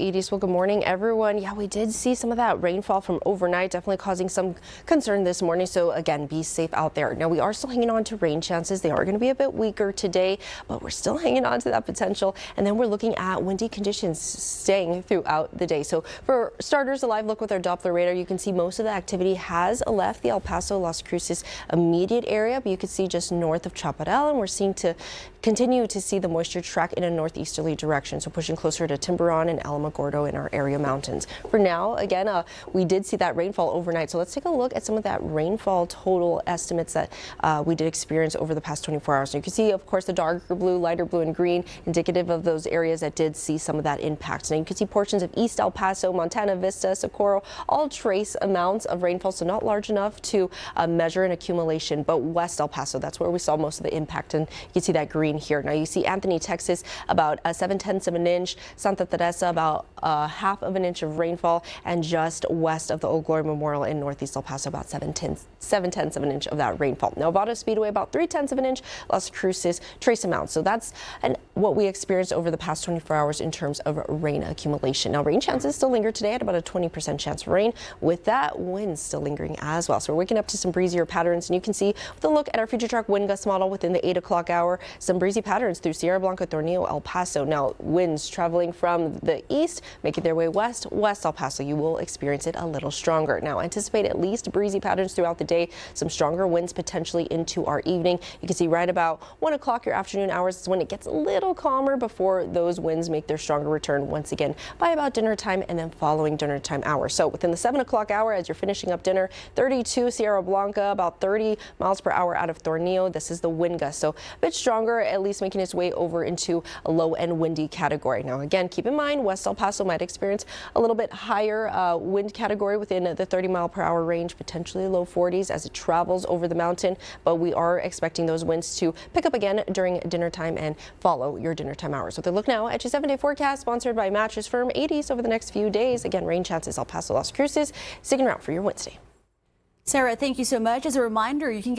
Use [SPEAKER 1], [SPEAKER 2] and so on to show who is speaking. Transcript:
[SPEAKER 1] 80s. Well, good morning, everyone. Yeah, we did see some of that rainfall from overnight, definitely causing some concern this morning. So again, be safe out there. Now, we are still hanging on to rain chances. They are going to be a bit weaker today, but we're still hanging on to that potential. And then we're looking at windy conditions staying throughout the day. So for starters, a live look with our Doppler radar, you can see most of the activity has left the El Paso, Las Cruces immediate area, but you can see just north of Chaparral, and we're seeing to continue to see the moisture track in a northeasterly direction. So pushing closer to Tiburon and Alamogordo in our area mountains. For now, again, we did see that rainfall overnight. So let's take a look at some of that rainfall total estimates that we did experience over the past 24 hours. So you can see, of course, the darker blue, lighter blue, and green, indicative of those areas that did see some of that impact. Now you can see portions of East El Paso, Montana Vista, Socorro, all trace amounts of rainfall, so not large enough to measure an accumulation. But West El Paso, that's where we saw most of the impact, and you can see that green here. Now you see Anthony, Texas, about 7/10 of an inch, Santa Teresa about 1/2 of an inch of rainfall, and just west of the Old Glory Memorial in northeast El Paso about 7/10 of an inch of that rainfall. Nevada Speedway about 3/10 of an inch, Las Cruces trace amounts. So that's what we experienced over the past 24 hours in terms of rain accumulation. Now rain chances still linger today at about a 20% chance of rain, with that wind still lingering as well. So we're waking up to some breezier patterns, and you can see with a look at our future track wind gust model within the 8 o'clock hour, some breezy patterns through Sierra Blanca, Tornillo, El Paso. Now winds traveling from the east, making their way west El Paso. You will experience it a little stronger. Now anticipate at least breezy patterns throughout the day, some stronger winds potentially into our evening. You can see right about 1 o'clock, your afternoon hours, is when it gets a little calmer before those winds make their stronger return once again by about dinner time and then following dinner time hours. So within the 7 o'clock hour, as you're finishing up dinner, 32 Sierra Blanca, about 30 miles per hour out of Tornillo. This is the wind gust, so a bit stronger, at least making its way over into a low and windy category. Now again, keep in mind West El Paso might experience a little bit higher wind category within the 30-mile-per-hour range, potentially low 40s as it travels over the mountain, but we are expecting those winds to pick up again during dinner time and follow your dinner time hours. So they look now at your 7-day forecast sponsored by Mattress Firm. 80s over the next few days. Again, rain chances El Paso, Las Cruces. Sticking around for your Wednesday.
[SPEAKER 2] Sarah, thank you so much. As a reminder, you can